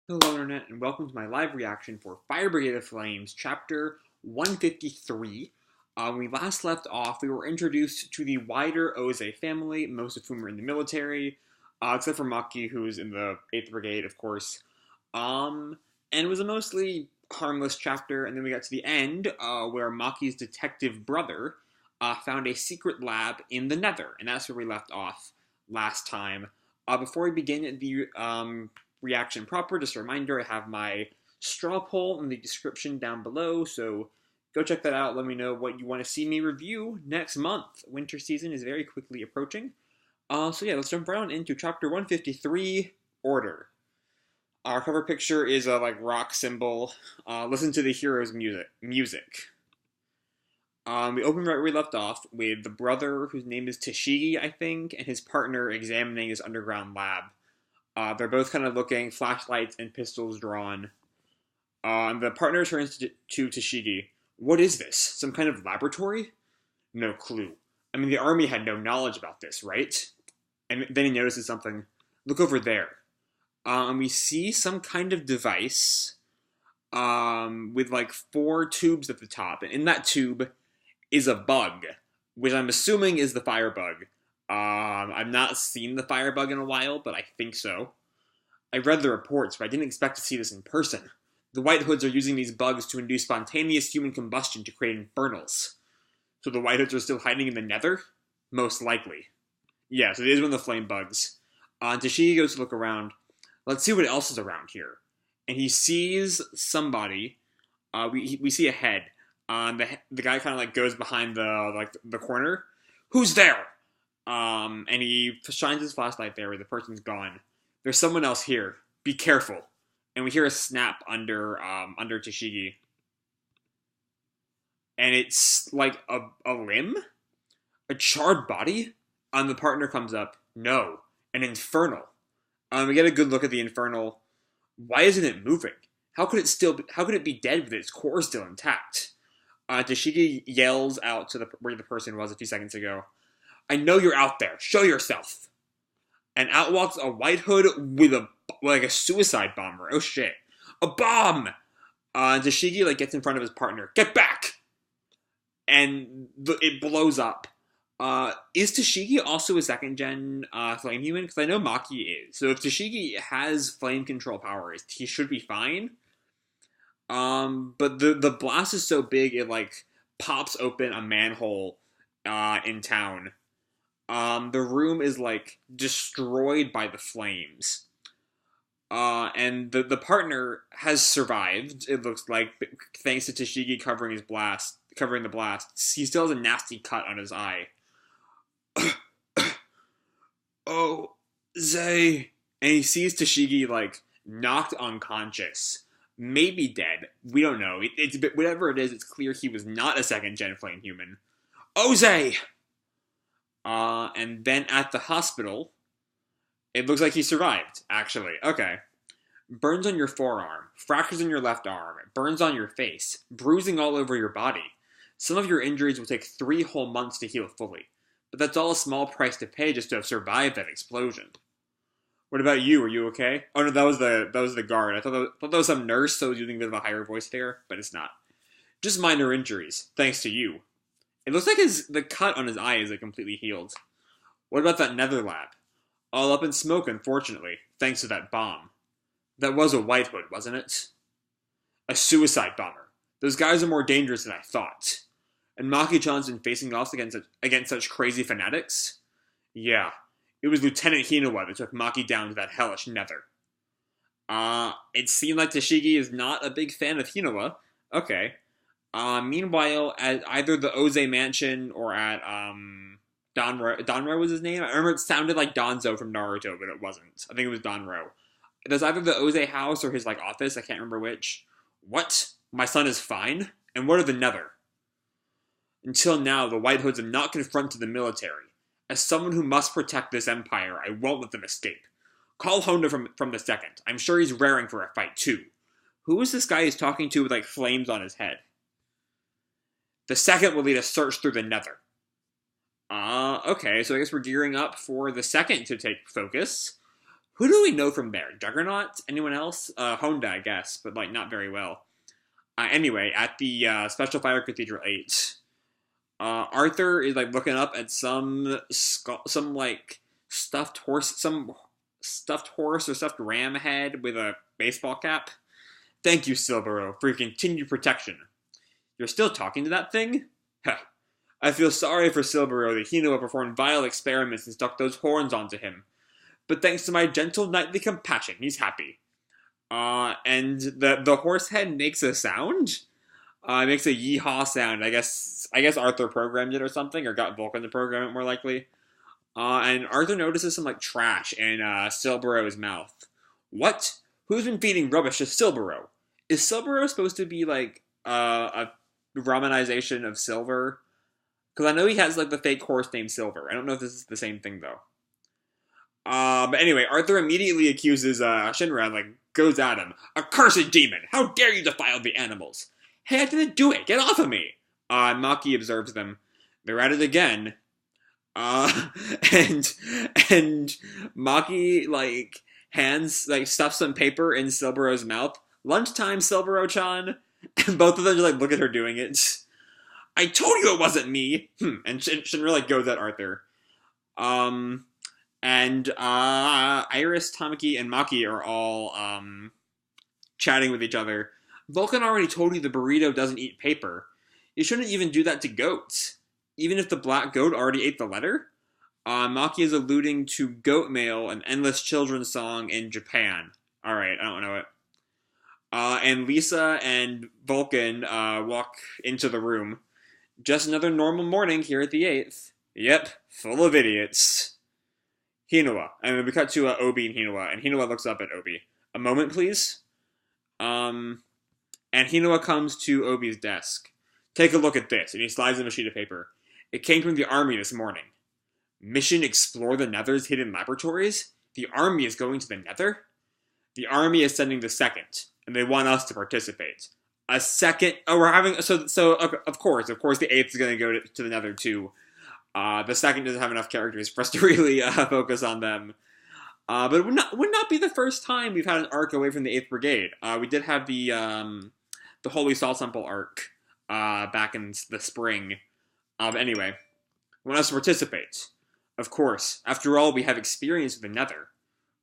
Hello Internet, and welcome to my live reaction for Fire Brigade of Flames, Chapter 153. When we last left off, we were introduced to the wider Oze family, most of whom are in the military, except for Maki, who's in the 8th Brigade, of course. And it was a mostly harmless chapter, and then we got to the end, where Maki's detective brother found a secret lab in the Nether, and that's where we left off last time. Before we begin the reaction proper, just a reminder, I have my straw poll in the description down below, so go check that out. Let me know what you want to see me review next month. Winter season is very quickly approaching. So yeah, let's jump right on into chapter 153, Order. Our cover picture is a rock symbol. Listen to the hero's music. We open right where we left off with the brother, whose name is Tashigi, I think, and his partner examining his underground lab. They're both kind of looking, flashlights and pistols drawn. The partner turns to Tashigi. What is this? Some kind of laboratory? No clue. I mean, the army had no knowledge about this, right? And then he notices something. Look over there. And we see some kind of device with 4 tubes at the top. And in that tube is a bug, which I'm assuming is the fire bug. I've not seen the firebug in a while, but I think so. I read the reports, but I didn't expect to see this in person. The White Hoods are using these bugs to induce spontaneous human combustion to create infernals. So the White Hoods are still hiding in the Nether? Most likely. Yeah, so it is one of the flame bugs. Tashigi goes to look around. Let's see what else is around here. And he sees somebody. We see a head. The guy kind of goes behind the corner. Who's there? And he shines his flashlight there where the person's gone. There's someone else here. Be careful. And we hear a snap under Tashigi. And it's like a limb? A charred body? And the partner comes up. No. An infernal. We get a good look at the infernal. Why isn't it moving? How could it be dead with its core still intact? Tashigi yells out to where the person was a few seconds ago. I know you're out there. Show yourself. And out walks a White Hood with a suicide bomber. Oh shit. A bomb! Tashigi gets in front of his partner. Get back! And it blows up. Is Tashigi also a second gen flame human? Because I know Maki is. So if Tashigi has flame control powers, he should be fine. But the blast is so big it pops open a manhole in town. The room is destroyed by the flames. And the partner has survived, it looks like, thanks to Tashigi covering the blast. He still has a nasty cut on his eye. Oh, Zay. And he sees Tashigi knocked unconscious. Maybe dead. We don't know. Whatever it is, it's clear he was not a second gen flame human. Oze! And then at the hospital, it looks like he survived, actually. Okay. Burns on your forearm, fractures in your left arm, burns on your face, bruising all over your body. Some of your injuries will take 3 whole months to heal fully, but that's all a small price to pay just to have survived that explosion. What about you? Are you okay? Oh no, that was the guard. I thought that was some nurse, so I was using a bit of a higher voice there, but it's not. Just minor injuries, thanks to you. It looks like the cut on his eye is completely healed. What about that Nether lab? All up in smoke, unfortunately, thanks to that bomb. That was a White Hood, wasn't it? A suicide bomber. Those guys are more dangerous than I thought. And Maki-chan's been facing off against such crazy fanatics? Yeah, it was Lieutenant Hinawa that took Maki down to that hellish Nether. It seemed like Tashigi is not a big fan of Hinawa. Okay. Meanwhile, at either the Oze mansion or at Donro was his name. I remember it sounded like Donzo from Naruto, but it wasn't. I think it was Donro. There's either the Oze house or his office. I can't remember which. What? My son is fine? And what are the Nether? Until now, the White Hoods have not confronted the military. As someone who must protect this empire, I won't let them escape. Call Honda from the second. I'm sure he's raring for a fight too. Who is this guy he's talking to with flames on his head? The second will lead a search through the Nether. Okay, so I guess we're gearing up for the second to take focus. Who do we know from there? Juggernaut? Anyone else? Honda, I guess, but, like, not very well. Anyway, at the Special Fire Cathedral 8, Arthur is, like, looking up at some like, stuffed horse or stuffed ram head with a baseball cap. Thank you, Silvero, for your continued protection. You're still talking to that thing? Heh. I feel sorry for Silvero that Hinawa performed vile experiments and stuck those horns onto him. But thanks to my gentle knightly compassion, he's happy. And the horse head makes a sound? It makes a yeehaw sound. I guess Arthur programmed it or something, or got Vulcan to program it, more likely. And Arthur notices some, like, trash in Silvero's mouth. What? Who's been feeding rubbish to Silvero? Is Silvero supposed to be, like, a romanization of Silver? Because I know he has, like, the fake horse named Silver. I don't know if this is the same thing, though. But anyway, Arthur immediately accuses Shinra and, like, goes at him. Accursed demon! How dare you defile the animals? Hey, I didn't do it! Get off of me! Maki observes them. They're at it again. And Maki, like, stuffs some paper in Silvero's mouth. Lunchtime, Silvero-chan! And both of them just, like, look at her doing it. I told you it wasn't me! And Shinra, like, goes at Arthur. And Iris, Tamaki, and Maki are all chatting with each other. Vulcan already told you the burrito doesn't eat paper. You shouldn't even do that to goats. Even if the black goat already ate the letter? Maki is alluding to goat mail, an endless children's song in Japan. Alright, I don't know it. And Lisa and Vulcan walk into the room. Just another normal morning here at the 8th. Yep, full of idiots. Hinawa. And then we cut to Obi and Hinawa, and Hinawa looks up at Obi. A moment, please? And Hinawa comes to Obi's desk. Take a look at this, and he slides him a sheet of paper. It came from the army this morning. Mission Explore the Nether's hidden laboratories? The army is going to the Nether? The army is sending the 2nd, and they want us to participate. A second... Oh, we're having... So of course, the 8th is going to go to the Nether, too. The 2nd doesn't have enough characters for us to really focus on them. But it would not be the first time we've had an arc away from the 8th Brigade. We did have the Holy Salt Temple arc back in the spring. But anyway, want us to participate. Of course. After all, we have experience with the Nether.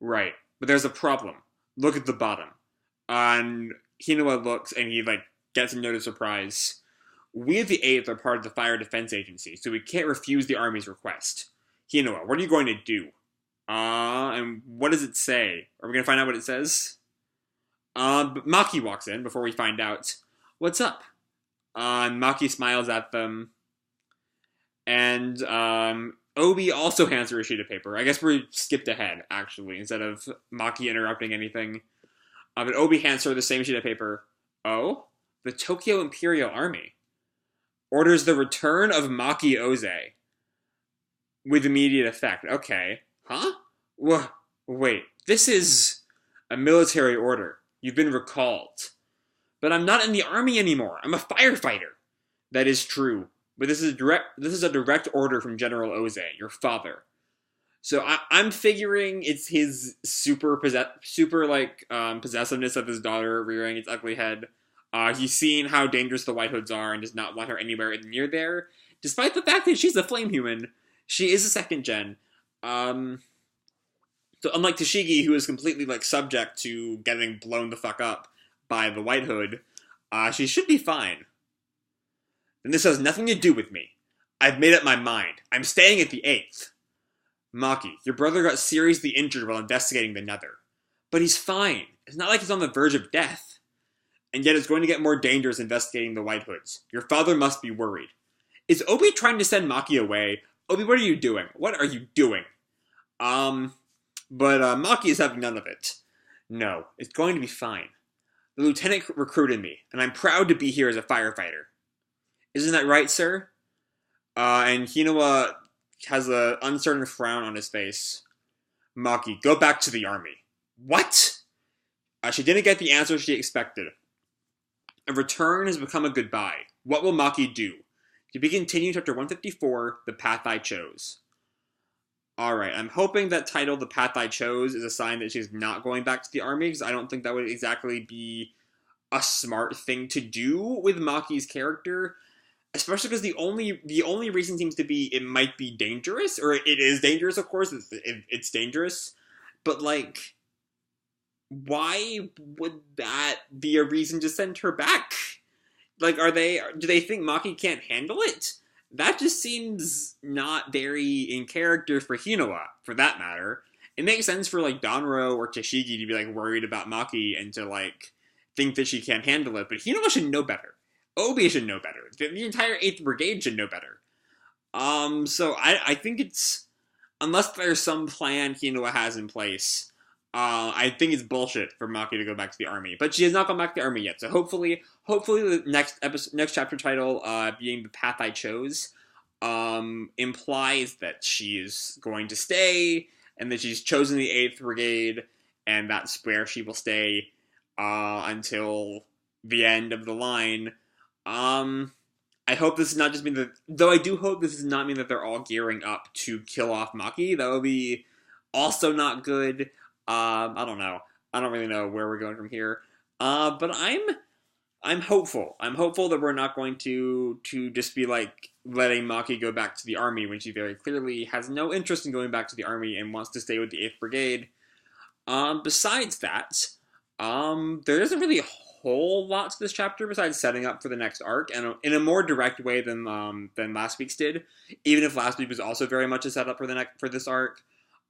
Right. But there's a problem. Look at the bottom. And Hinawa looks, and he, like, gets a note of surprise. We of the 8th are part of the Fire Defense Agency, so we can't refuse the Army's request. Hinawa, what are you going to do? And what does it say? Are we going to find out what it says? But Maki walks in before we find out. What's up? And Maki smiles at them. And, Obi also hands her a sheet of paper. I guess we skipped ahead, actually, instead of Maki interrupting anything. But Obi hands her the same sheet of paper. Oh? The Tokyo Imperial Army orders the return of Maki Oze with immediate effect. Okay. Huh? Wait. This is a military order. You've been recalled. But I'm not in the army anymore. I'm a firefighter. That is true. But this is a direct order from General Oze, your father. So I'm figuring it's his super possessiveness of his daughter rearing its ugly head. He's seen how dangerous the White Hoods are and does not want her anywhere near there. Despite the fact that she's a flame human, she is a 2nd gen. So unlike Tashigi, who is completely, like, subject to getting blown the fuck up by the White Hood, she should be fine. And this has nothing to do with me. I've made up my mind. I'm staying at the 8th. Maki, your brother got seriously injured while investigating the Nether. But he's fine. It's not like he's on the verge of death. And yet it's going to get more dangerous investigating the White Hoods. Your father must be worried. Is Obi trying to send Maki away? Obi, what are you doing? What are you doing? But Maki is having none of it. No, it's going to be fine. The lieutenant recruited me, and I'm proud to be here as a firefighter. Isn't that right, sir? And Hinawa has an uncertain frown on his face. Maki, go back to the army. What? She didn't get the answer she expected. A return has become a goodbye. What will Maki do? To be continued chapter 154, The Path I Chose. Alright, I'm hoping that title, The Path I Chose, is a sign that she's not going back to the army, because I don't think that would exactly be a smart thing to do with Maki's character, especially because the only reason seems to be it might be dangerous, or it is dangerous, of course, it's dangerous, but, like, why would that be a reason to send her back? Like, do they think Maki can't handle it? That just seems not very in character for Hinawa, for that matter. It makes sense for, like, Danro or Tashigi to be, like, worried about Maki and to, like, think that she can't handle it, but Hinawa should know better. Obi should know better. The entire 8th Brigade should know better. So I think it's, unless there's some plan Hinawa has in place, I think it's bullshit for Maki to go back to the army. But she has not gone back to the army yet, so hopefully the next chapter title, being The Path I Chose, implies that she's going to stay, and that she's chosen the 8th Brigade, and that's where she will stay, until the end of the line. I hope this does not just mean that, though I do hope this does not mean that they're all gearing up to kill off Maki. That would be also not good. I don't know. I don't really know where we're going from here. But I'm hopeful. I'm hopeful that we're not going to just be, like, letting Maki go back to the army when she very clearly has no interest in going back to the army and wants to stay with the 8th Brigade. Besides that, there isn't really a whole lot to this chapter besides setting up for the next arc, and in a more direct way than last week's did. Even if last week was also very much a setup for this arc.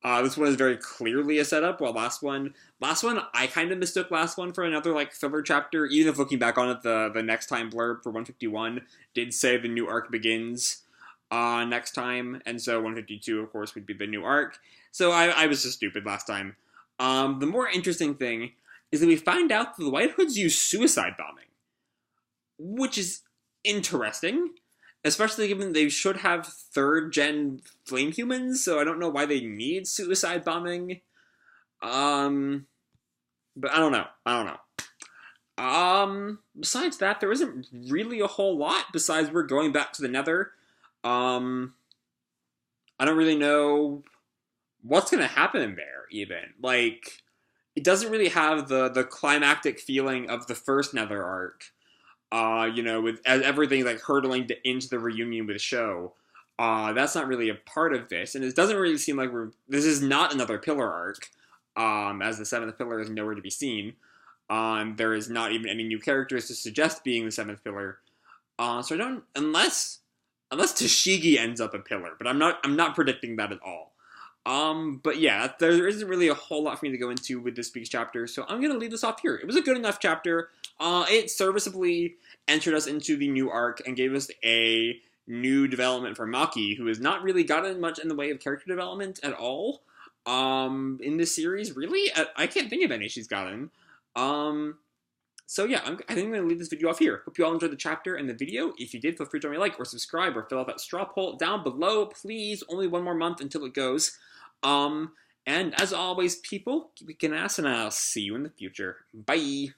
This one is very clearly a setup, while last one, I kind of mistook last one for another, like, filler chapter, even if looking back on it, the next time blurb for 151 did say the new arc begins, next time, and so 152, of course, would be the new arc. So I was just stupid last time. The more interesting thing is that we find out that the White Hoods use suicide bombing, which is interesting. Especially given they should have 3rd-gen flame humans, so I don't know why they need suicide bombing. But I don't know. Besides that, there isn't really a whole lot besides we're going back to the Nether. I don't really know what's gonna happen in there, even. Like, it doesn't really have the climactic feeling of the first Nether arc. With everything, like, hurtling into the reunion with Sho. That's not really a part of this, and it doesn't really seem like this is not another pillar arc, as the 7th pillar is nowhere to be seen. There is not even any new characters to suggest being the 7th pillar. So I don't, unless Tashigi ends up a pillar, but I'm not predicting that at all. But yeah, there isn't really a whole lot for me to go into with this week's chapter, so I'm gonna leave this off here. It was a good enough chapter. It serviceably entered us into the new arc and gave us a new development for Maki, who has not really gotten much in the way of character development at all, in this series, really? I can't think of any she's gotten. So yeah, I think I'm going to leave this video off here. Hope you all enjoyed the chapter and the video. If you did, feel free to drop me a like or subscribe or fill out that straw poll down below, please. Only one more month until it goes. And as always, people, keep kicking ass, and I'll see you in the future. Bye!